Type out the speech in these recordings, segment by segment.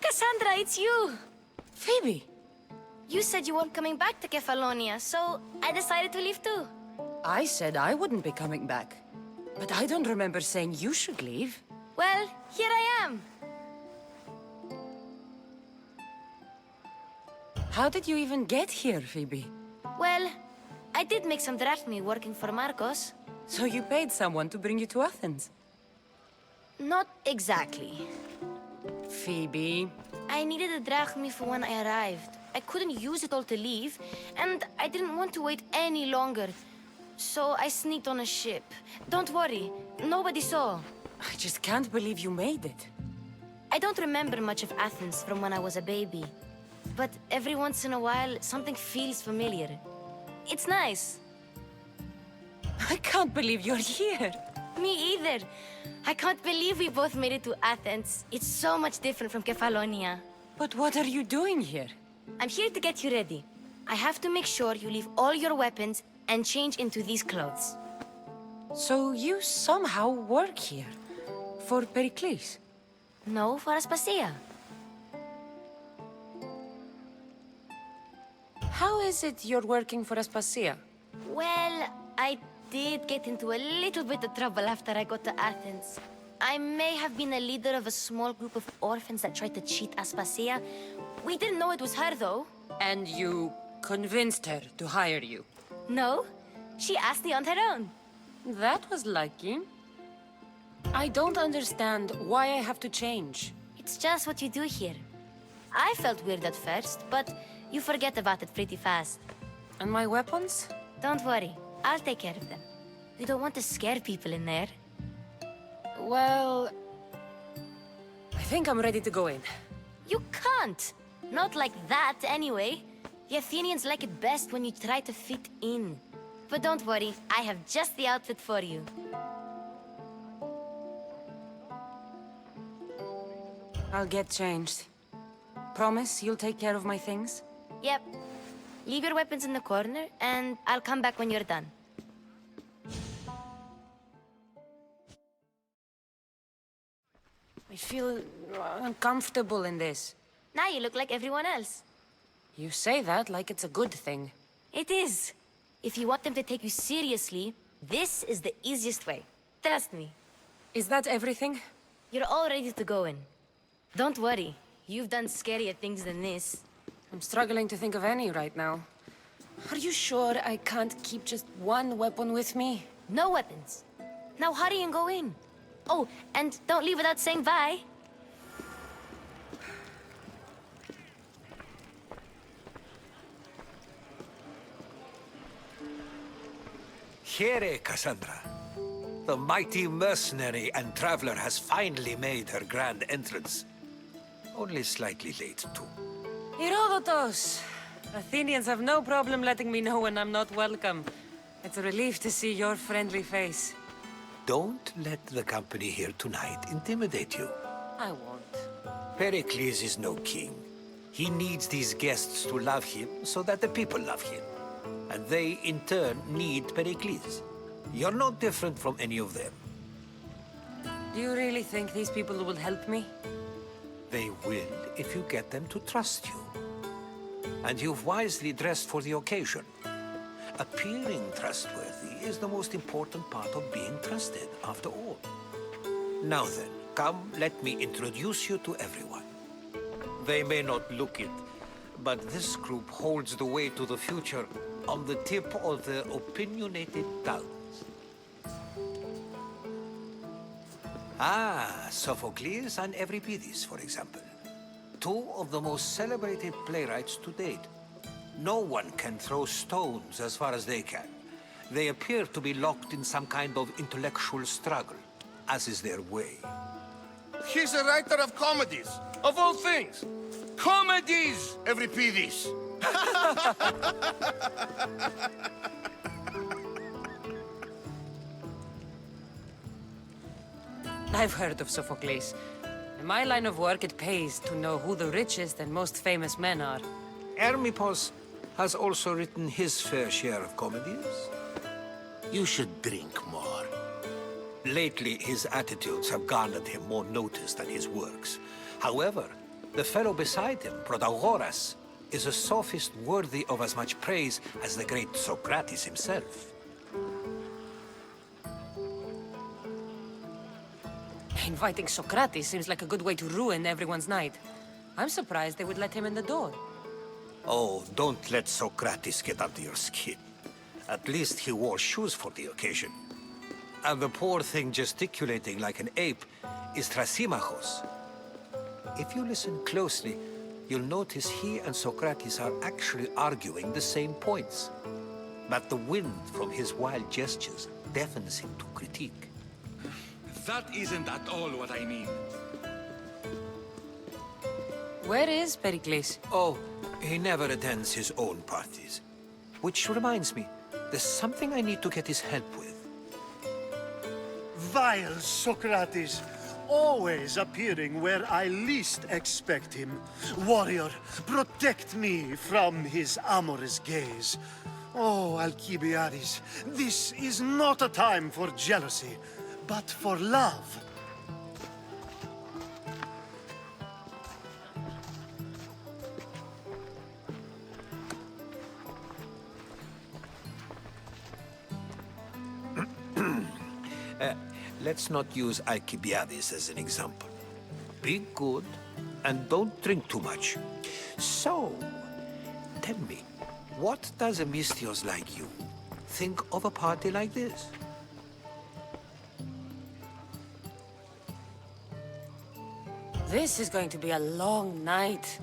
Cassandra, it's you! Phoebe! You said you weren't coming back to Kefalonia, so I decided to leave too. I said I wouldn't be coming back. But I don't remember saying you should leave. Well, here I am. How did you even get here, Phoebe? Well, I did make some drachmi working for Marcos. So you paid someone to bring you to Athens? Not exactly. Phoebe... I needed a drachmi for when I arrived. I couldn't use it all to leave, and I didn't want to wait any longer. So I sneaked on a ship. Don't worry, nobody saw. I just can't believe you made it. I don't remember much of Athens from when I was a baby. But every once in a while, something feels familiar. It's nice. I can't believe you're here. Me either. I can't believe we both made it to Athens. It's so much different from Kefalonia. But what are you doing here? I'm here to get you ready. I have to make sure you leave all your weapons and change into these clothes. So you somehow work here? For Perikles? No, for Aspasia. How is it you're working for Aspasia? Well, I did get into a little bit of trouble after I got to Athens. I may have been a leader of a small group of orphans that tried to cheat Aspasia. We didn't know it was her, though. And you convinced her to hire you? No, she asked me on her own. That was lucky. I don't understand why I have to change. It's just what you do here. I felt weird at first, but you forget about it pretty fast. And my weapons? Don't worry, I'll take care of them. You don't want to scare people in there. Well... I think I'm ready to go in. You can't! Not like that, anyway. The Athenians like it best when you try to fit in. But don't worry, I have just the outfit for you. I'll get changed. Promise you'll take care of my things? Yep. Leave your weapons in the corner, and I'll come back when you're done. I feel uncomfortable in this. Now you look like everyone else. You say that like it's a good thing. It is. If you want them to take you seriously, this is the easiest way. Trust me. Is that everything? You're all ready to go in. Don't worry. You've done scarier things than this. I'm struggling to think of any right now. Are you sure I can't keep just one weapon with me? No weapons. Now hurry and go in. Oh, and don't leave without saying bye. Here, Cassandra. The mighty mercenary and traveler has finally made her grand entrance. Only slightly late, too. Herodotos! Athenians have no problem letting me know when I'm not welcome. It's a relief to see your friendly face. Don't let the company here tonight intimidate you. I won't. Pericles is no king. He needs these guests to love him so that the people love him. And they, in turn, need Pericles. You're no different from any of them. Do you really think these people will help me? They will if you get them to trust you. And you've wisely dressed for the occasion. Appearing trustworthy is the most important part of being trusted, after all. Now then, come, let me introduce you to everyone. They may not look it, but this group holds the way to the future on the tip of their opinionated tongues. Ah, Sophocles and Euripides, for example. Two of the most celebrated playwrights to date. No one can throw stones as far as they can. They appear to be locked in some kind of intellectual struggle, as is their way. He's a writer of comedies, of all things. Comedies, Euripides. I've heard of Sophocles. In my line of work, it pays to know who the richest and most famous men are. Hermippos has also written his fair share of comedies. You should drink more. Lately, his attitudes have garnered him more notice than his works. However, The fellow beside him, Protagoras, is a sophist worthy of as much praise as the great Socrates himself. Inviting Socrates seems like a good way to ruin everyone's night. I'm surprised they would let him in the door. Oh, don't let Socrates get under your skin. At least he wore shoes for the occasion. And the poor thing gesticulating like an ape is Thrasymachos. If you listen closely, you'll notice he and Socrates are actually arguing the same points. But the wind from his wild gestures deafens him to critique. That isn't at all what I mean. Where is Perikles? Oh, he never attends his own parties. Which reminds me, there's something I need to get his help with. Vile Socrates, always appearing where I least expect him. Warrior, protect me from his amorous gaze. Oh, Alcibiades, this is not a time for jealousy, but for love. Let's not use Alcibiades as an example. Be good, and don't drink too much. So, tell me, what does a Mystios like you think of a party like this? This is going to be a long night.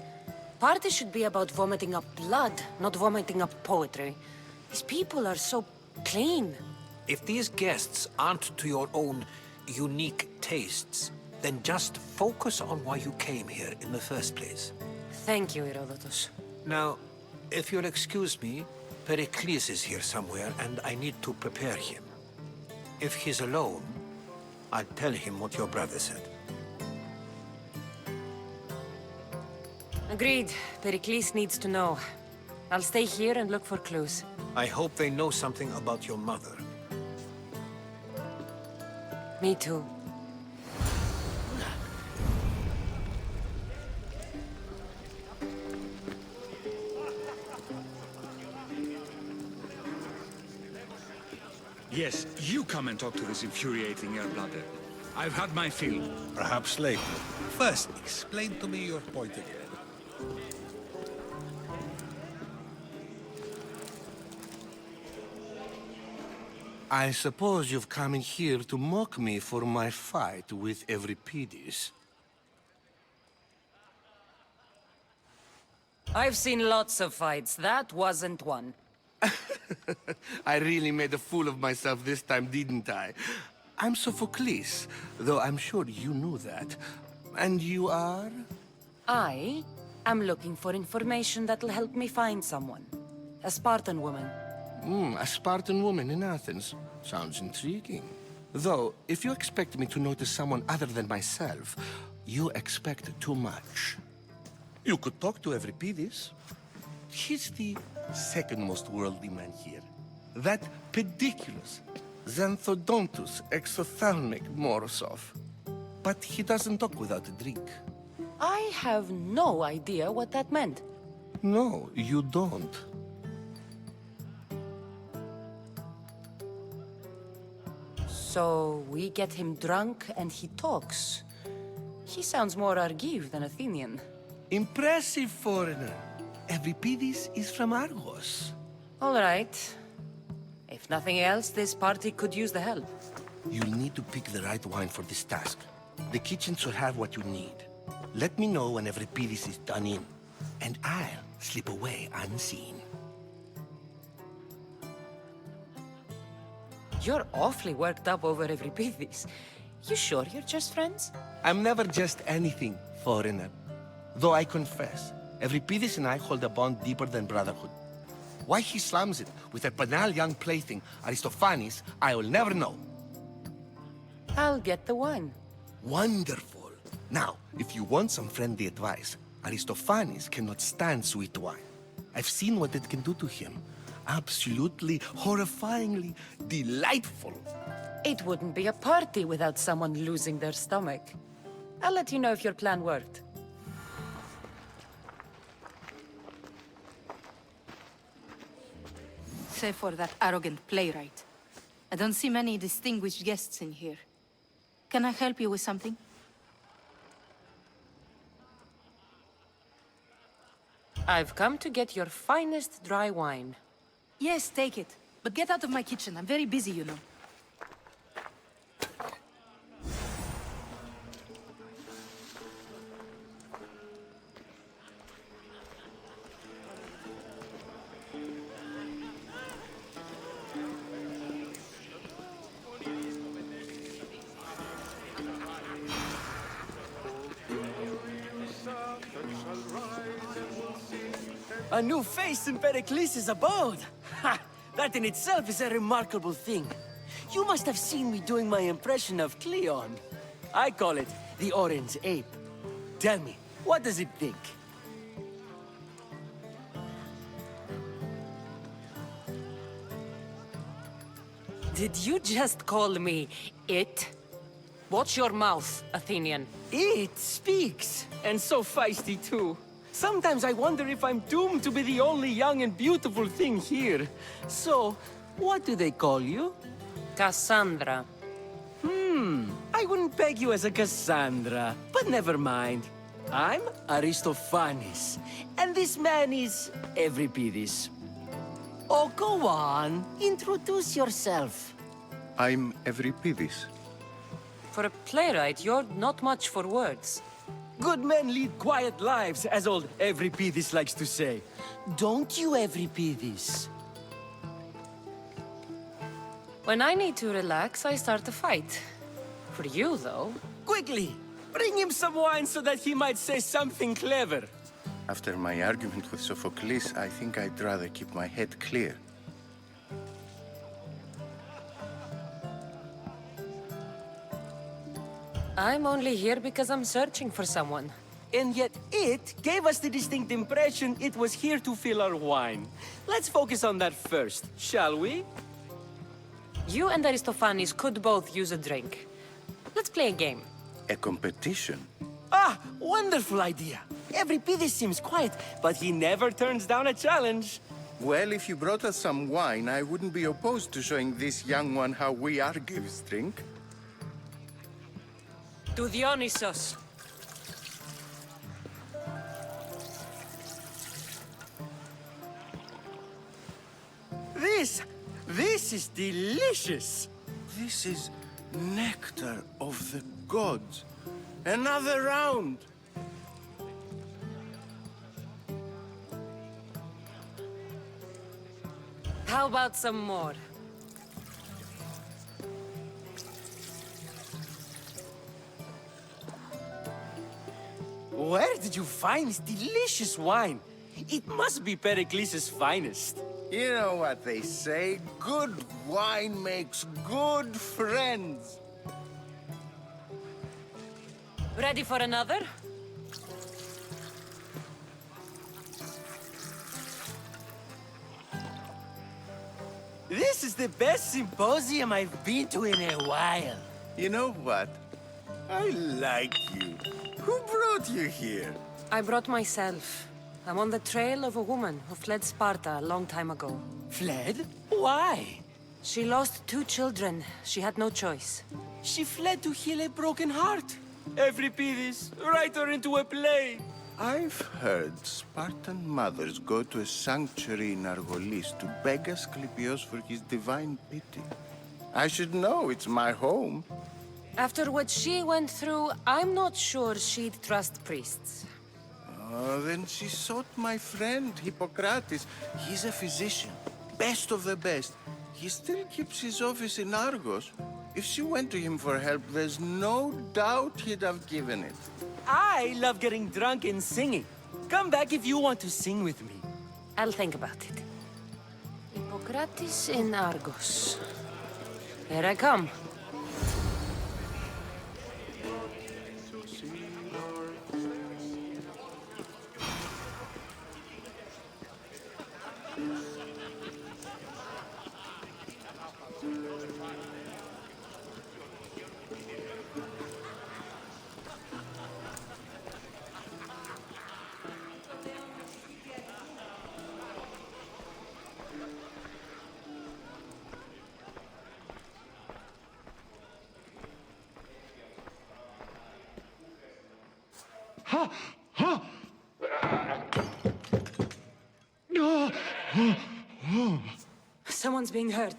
Party should be about vomiting up blood, not vomiting up poetry. These people are so clean. If these guests aren't to your own unique tastes, then just focus on why you came here in the first place. Thank you, Herodotus. Now, if you'll excuse me, Perikles is here somewhere, and I need to prepare him. If he's alone, I'll tell him what your brother said. Agreed. Perikles needs to know. I'll stay here and look for clues. I hope they know something about your mother. Me too. Yes, you come and talk to this infuriating air-blooder. I've had my fill. Perhaps later. First, explain to me your point again. I suppose you've come in here to mock me for my fight with Euripides. I've seen lots of fights. That wasn't one. I really made a fool of myself this time, didn't I? I'm Sophocles, though I'm sure you knew that. And you are? I am looking for information that'll help me find someone. A Spartan woman. A Spartan woman in Athens. Sounds intriguing. Though, if you expect me to notice someone other than myself, you expect too much. You could talk to Euripides. He's the second most worldly man here. That pediculous, xanthodontus exophthalmic Morosov. But he doesn't talk without a drink. I have no idea what that meant. No, you don't. So we get him drunk and he talks. He sounds more Argive than Athenian. Impressive, foreigner. Euripides is from Argos. All right. If nothing else, this party could use the help. You'll need to pick the right wine for this task. The kitchen should have what you need. Let me know when Euripides is done in, and I'll slip away unseen. You're awfully worked up over Euripides. You sure you're just friends? I'm never just anything, foreigner. Though I confess, Euripides and I hold a bond deeper than brotherhood. Why he slams it with a banal young plaything, Aristophanes, I will never know. I'll get the wine. Wonderful. Now, if you want some friendly advice, Aristophanes cannot stand sweet wine. I've seen what it can do to him. Absolutely, horrifyingly delightful. It wouldn't be a party without someone losing their stomach. I'll let you know if your plan worked. say for that arrogant playwright. I don't see many distinguished guests in here. Can I help you with something? I've come to get your finest dry wine. Yes, take it. But get out of my kitchen. I'm very busy, you know. A new face in Perikles' abode! Ha! That in itself is a remarkable thing. You must have seen me doing my impression of Cleon. I call it the Orange Ape. Tell me, what does it think? Did you just call me it? Watch your mouth, Athenian. It speaks, and so feisty too. Sometimes I wonder if I'm doomed to be the only young and beautiful thing here. So, what do they call you? Cassandra. I wouldn't peg you as a Cassandra, but never mind. I'm Aristophanes, and this man is Euripides. Oh, go on. Introduce yourself. I'm Euripides. For a playwright, you're not much for words. Good men lead quiet lives, as old Euripides likes to say. Don't you, Euripides? When I need to relax, I start a fight. For you, though... Quickly! Bring him some wine so that he might say something clever. After my argument with Sophocles, I think I'd rather keep my head clear. I'm only here because I'm searching for someone. And yet it gave us the distinct impression it was here to fill our wine. Let's focus on that first, shall we? You and Aristophanes could both use a drink. Let's play a game. A competition? Ah, wonderful idea. Euripides seems quiet, but he never turns down a challenge. Well, if you brought us some wine, I wouldn't be opposed to showing this young one how we Argives drink. To Dionysos. This is delicious. This is nectar of the gods. Another round! How about some more? Where did you find this delicious wine? It must be Perikles' finest. You know what they say, good wine makes good friends. Ready for another? This is the best symposium I've been to in a while. You know what? I like you. Who brought you here? I brought myself. I'm on the trail of a woman who fled Sparta a long time ago. Fled? Why? She lost 2 children. She had no choice. She fled to heal a broken heart. Euripides, write her into a play. I've heard Spartan mothers go to a sanctuary in Argolis to beg Asclepios for his divine pity. I should know, it's my home. After what she went through, I'm not sure she'd trust priests. Oh, then she sought my friend, Hippocrates. He's a physician, best of the best. He still keeps his office in Argos. If she went to him for help, there's no doubt he'd have given it. I love getting drunk and singing. Come back if you want to sing with me. I'll think about it. Hippocrates in Argos. Here I come. Someone's being hurt.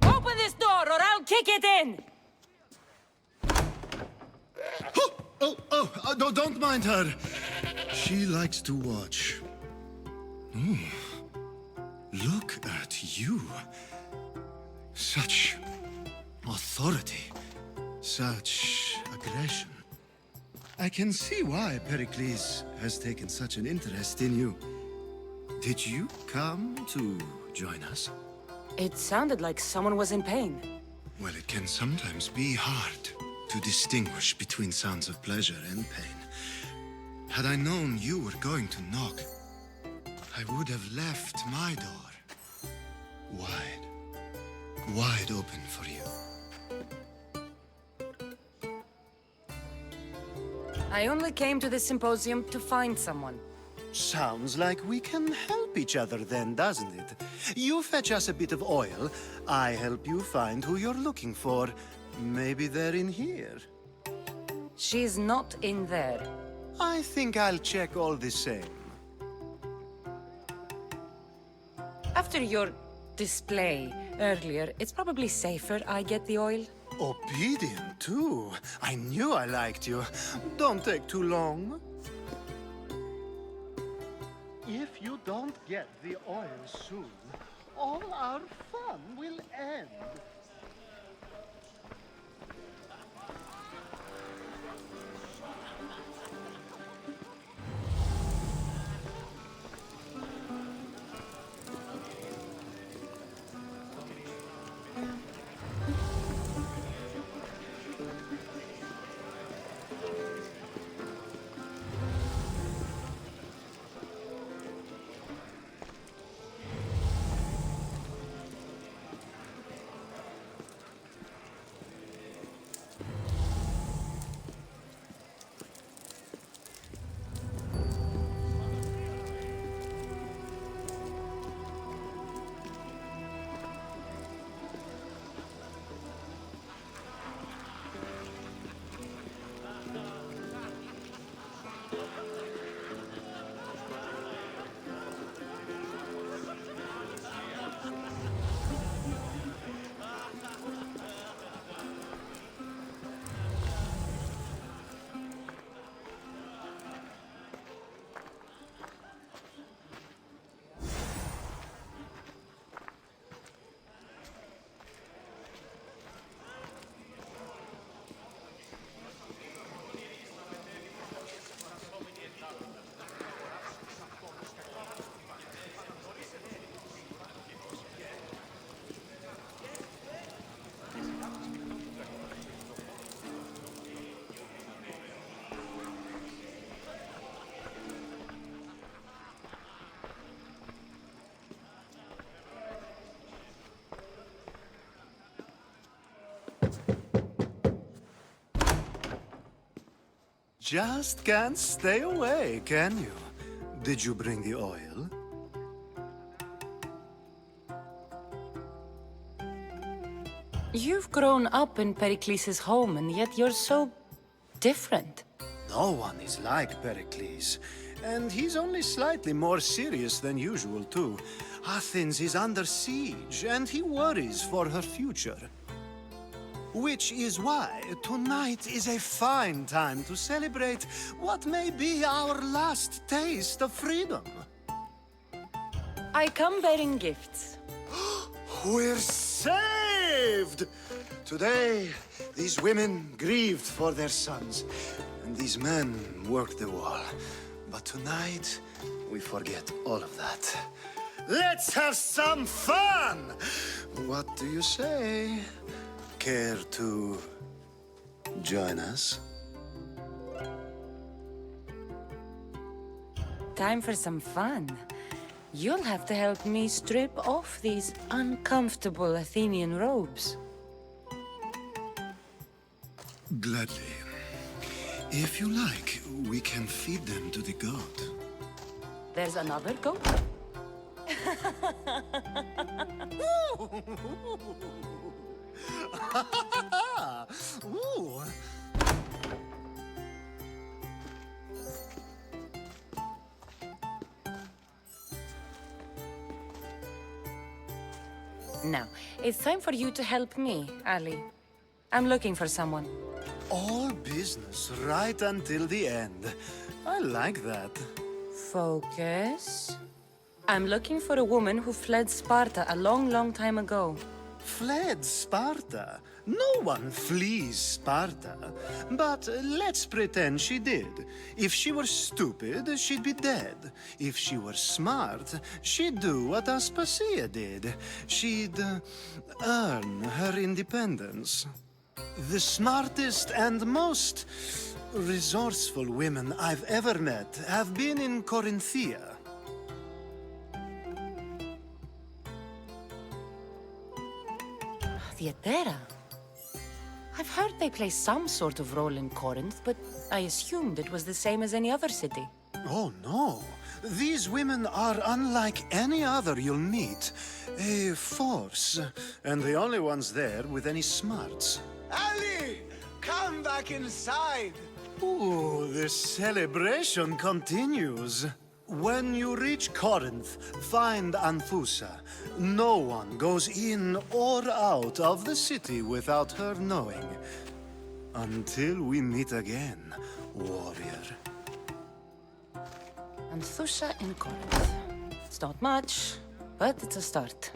Open this door or I'll kick it in! No, don't mind her. She likes to watch. Look at you. Such authority. Such aggression. I can see why Perikles has taken such an interest in you. Did you come to join us? It sounded like someone was in pain. Well, it can sometimes be hard to distinguish between sounds of pleasure and pain. Had I known you were going to knock, I would have left my door wide open for you. I only came to this symposium to find someone. Sounds like we can help each other then, doesn't it? You fetch us a bit of oil, I help you find who you're looking for. Maybe they're in here. She's not in there. I think I'll check all the same. After your display earlier, it's probably safer I get the oil. Obedient, too. I knew I liked you. Don't take too long. If you don't get the oil soon, all our fun will end. Just can't stay away, can you? Did you bring the oil? You've grown up in Perikles' home, and yet you're so different. No one is like Perikles. And he's only slightly more serious than usual, too. Athens is under siege, and he worries for her future. Which is why tonight is a fine time to celebrate what may be our last taste of freedom. I come bearing gifts. We're saved! Today, these women grieved for their sons, and these men worked the wall. But tonight, we forget all of that. Let's have some fun! What do you say? Care to join us? Time for some fun. You'll have to help me strip off these uncomfortable Athenian robes. Gladly. If you like, we can feed them to the goat. There's another goat? Ooh. Now, it's time for you to help me, Ali. I'm looking for someone. All business right until the end. I like that. Focus. I'm looking for a woman who fled Sparta a long, long time ago. Fled Sparta? No one flees Sparta. But let's pretend she did. If she were stupid, she'd be dead. If she were smart, she'd do what Aspasia did. She'd earn her independence. The smartest and most resourceful women I've ever met have been in Corinthia. Theatera? I've heard they play some sort of role in Corinth, but I assumed it was the same as any other city. Oh, no. These women are unlike any other you'll meet. A force, and the only ones there with any smarts. Ali! Come back inside! Ooh, the celebration continues. When you reach Corinth, find Anfusa. No one goes in or out of the city without her knowing. Until we meet again, warrior. Anthusha in Corinth. It's not much, but it's a start.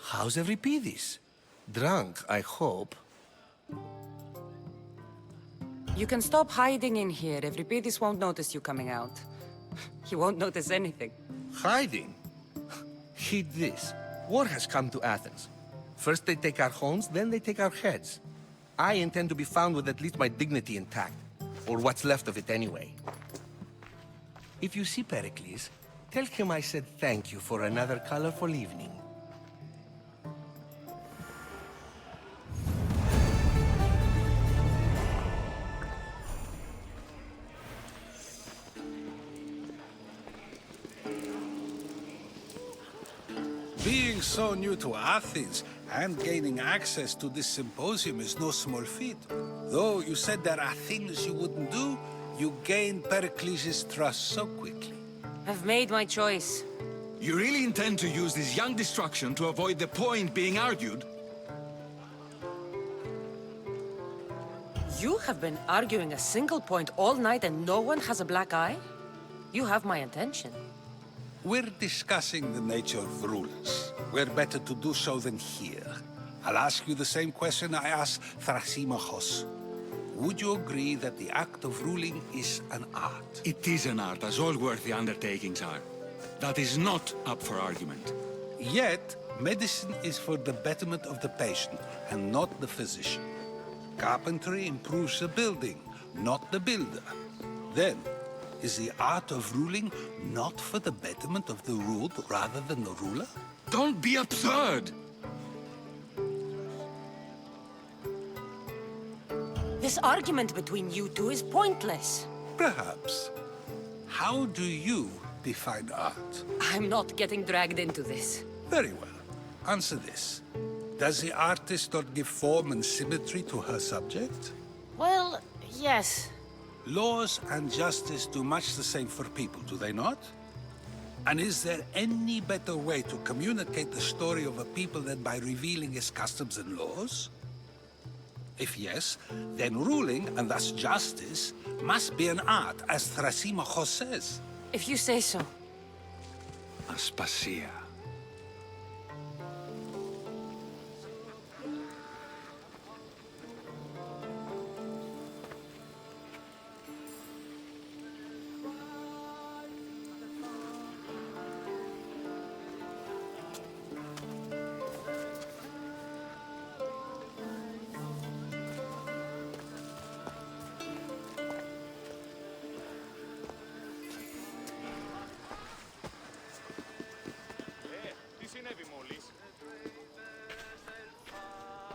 How's Euripides? Drunk, I hope. You can stop hiding in here. Euripides won't notice you coming out. He won't notice anything. Hiding? Heed this. War has come to Athens. First they take our homes, then they take our heads. I intend to be found with at least my dignity intact. Or what's left of it anyway. If you see Perikles, tell him I said thank you for another colorful evening. Being so new to Athens and gaining access to this symposium is no small feat. Though you said there are things you wouldn't do, you gained Pericles' trust so quickly. I've made my choice. You really intend to use this young destruction to avoid the point being argued? You have been arguing a single point all night and no one has a black eye? You have my attention. We're discussing the nature of rulers. Where better to do so than here? I'll ask you the same question I asked Thrasymachos. Would you agree that the act of ruling is an art? It is an art, as all worthy undertakings are. That is not up for argument. Yet, medicine is for the betterment of the patient and not the physician. Carpentry improves the building, not the builder. Then, is the art of ruling not for the betterment of the ruled rather than the ruler? Don't be absurd! This argument between you two is pointless. Perhaps. How do you define art? I'm not getting dragged into this. Very well. Answer this. Does the artist not give form and symmetry to her subject? Well, yes. Laws and justice do much the same for people, do they not? And is there any better way to communicate the story of a people than by revealing its customs and laws? If yes, then ruling, and thus justice, must be an art, as Thrasymachos says. If you say so. Aspasia.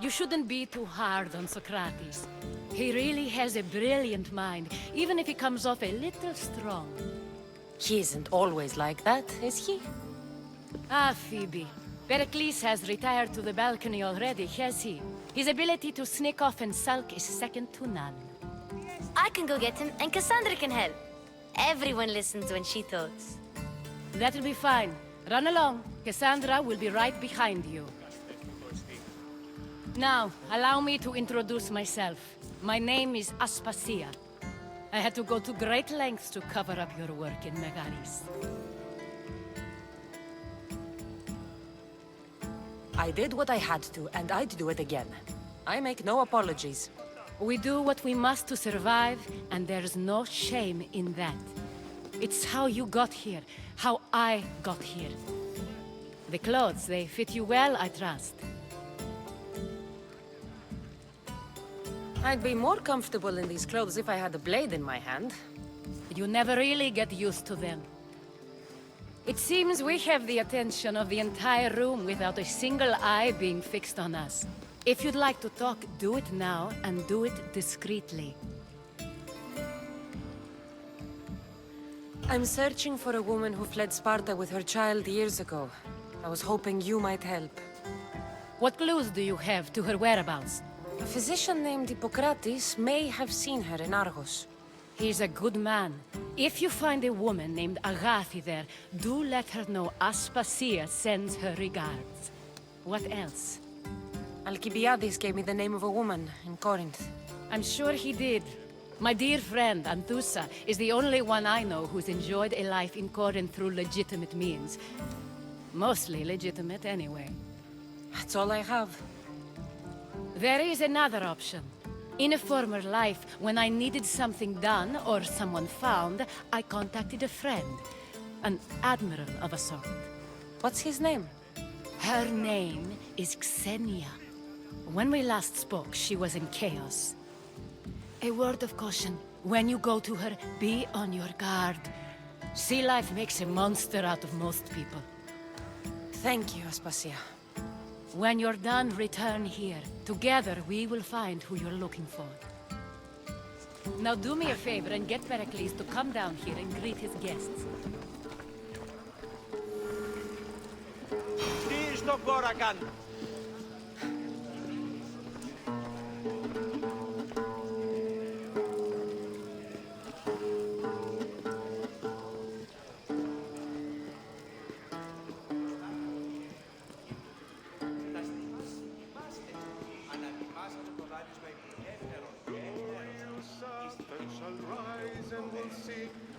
You shouldn't be too hard on Socrates. He really has a brilliant mind, even if he comes off a little strong. He isn't always like that, is he? Ah, Phoebe. Perikles has retired to the balcony already, has he? His ability to sneak off and sulk is second to none. I can go get him, and Cassandra can help. Everyone listens when she talks. That'll be fine. Run along. Cassandra will be right behind you. Now, allow me to introduce myself. My name is Aspasia. I had to go to great lengths to cover up your work in Megaris. I did what I had to, and I'd do it again. I make no apologies. We do what we must to survive, and there's no shame in that. It's how you got here, how I got here. The clothes, they fit you well, I trust. I'd be more comfortable in these clothes if I had a blade in my hand. You never really get used to them. It seems we have the attention of the entire room without a single eye being fixed on us. If you'd like to talk, do it now, and do it discreetly. I'm searching for a woman who fled Sparta with her child years ago. I was hoping you might help. What clues do you have to her whereabouts? A physician named Hippocrates may have seen her in Argos. He's a good man. If you find a woman named Agathi there, do let her know Aspasia sends her regards. What else? Alcibiades gave me the name of a woman in Corinth. I'm sure he did. My dear friend, Anthusa, is the only one I know who's enjoyed a life in Corinth through legitimate means. Mostly legitimate, anyway. That's all I have. There is another option. In a former life, when I needed something done or someone found, I contacted a friend. An admiral of a sort. What's his name? Her name is Xenia. When we last spoke, she was in chaos. A word of caution. When you go to her, be on your guard. Sea life makes a monster out of most people. Thank you, Aspasia. When you're done, return here. Together, we will find who you're looking for. Now do me a favor and get Perikles to come down here and greet his guests.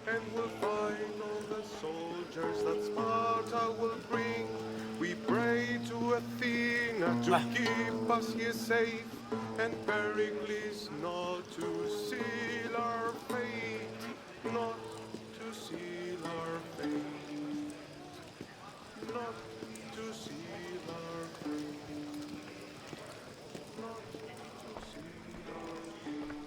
And we'll find all the soldiers that Sparta will bring. We pray to Athena to keep us here safe, and Perikles not to seal our fate, not to seal our fate, not to seal our fate, not to seal our fate.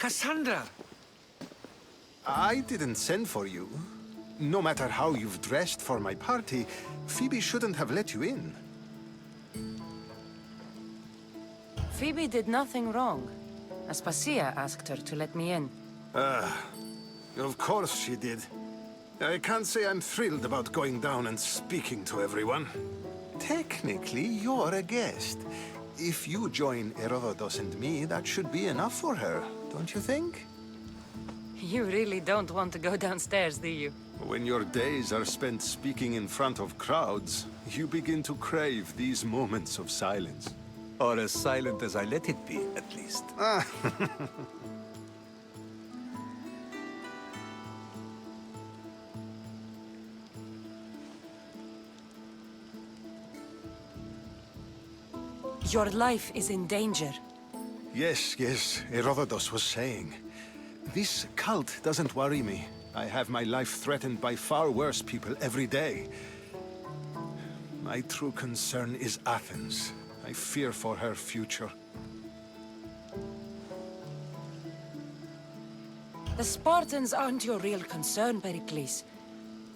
Cassandra! I didn't send for you. No matter how you've dressed for my party, Phoebe shouldn't have let you in. Phoebe did nothing wrong. Aspasia asked her to let me in. Of course she did. I can't say I'm thrilled about going down and speaking to everyone. Technically, you're a guest. If you join Herodotus and me, that should be enough for her, don't you think? You really don't want to go downstairs, do you? When your days are spent speaking in front of crowds, you begin to crave these moments of silence. Or as silent as I let it be, at least. Your life is in danger. Yes, Herodotus was saying. This cult doesn't worry me. I have my life threatened by far worse people every day. My true concern is Athens. I fear for her future. The Spartans aren't your real concern, Perikles.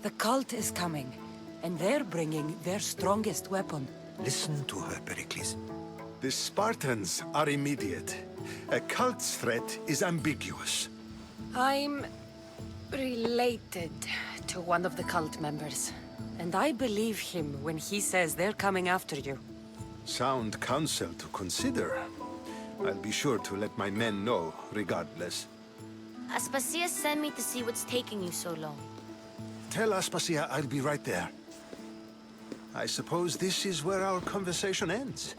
The cult is coming, and they're bringing their strongest weapon. Listen to her, Perikles. The Spartans are immediate. A cult's threat is ambiguous. I'm related to one of the cult members, and I believe him when he says they're coming after you. Sound counsel to consider. I'll be sure to let my men know, regardless. Aspasia sent me to see what's taking you so long. Tell Aspasia I'll be right there. I suppose this is where our conversation ends.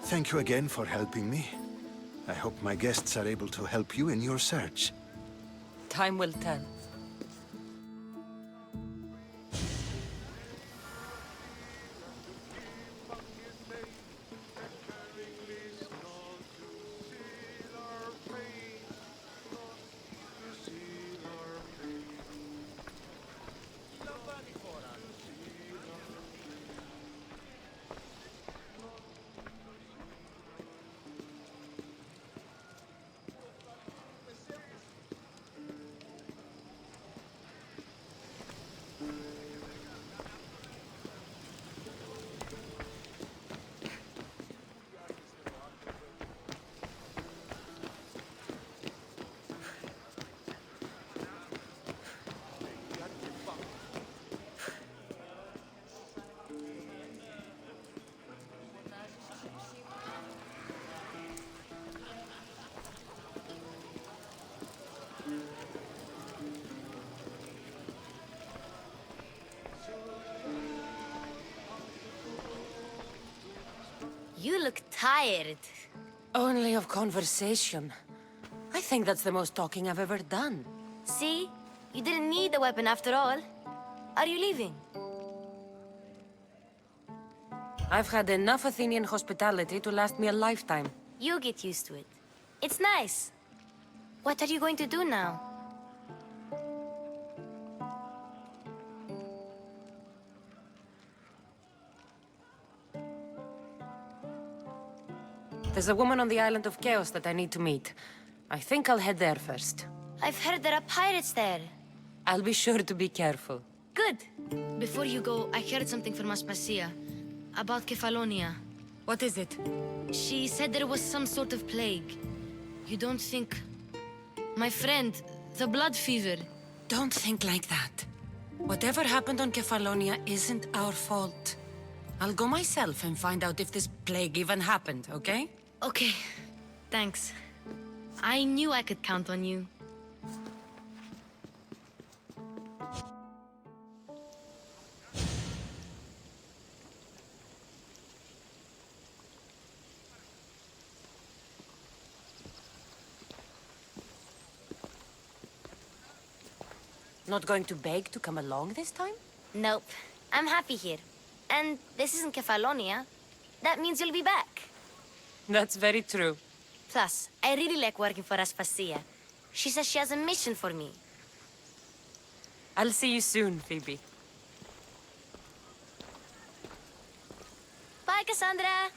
Thank you again for helping me. I hope my guests are able to help you in your search. Time will tell. You look tired. Only of conversation. I think that's the most talking I've ever done. See? You didn't need the weapon after all. Are you leaving? I've had enough Athenian hospitality to last me a lifetime. You'll get used to it. It's nice. What are you going to do now? There's a woman on the island of Chaos that I need to meet. I think I'll head there first. I've heard there are pirates there. I'll be sure to be careful. Good. Before you go, I heard something from Aspasia. About Kefalonia. What is it? She said there was some sort of plague. You don't think... My friend, the blood fever. Don't think like that. Whatever happened on Kefalonia isn't our fault. I'll go myself and find out if this plague even happened, okay? Okay. Thanks. I knew I could count on you. Not going to beg to come along this time? Nope. I'm happy here. And this isn't Kefalonia. That means you'll be back. That's very true. Plus, I really like working for Aspasia. She says she has a mission for me. I'll see you soon, Phoebe. Bye, Cassandra!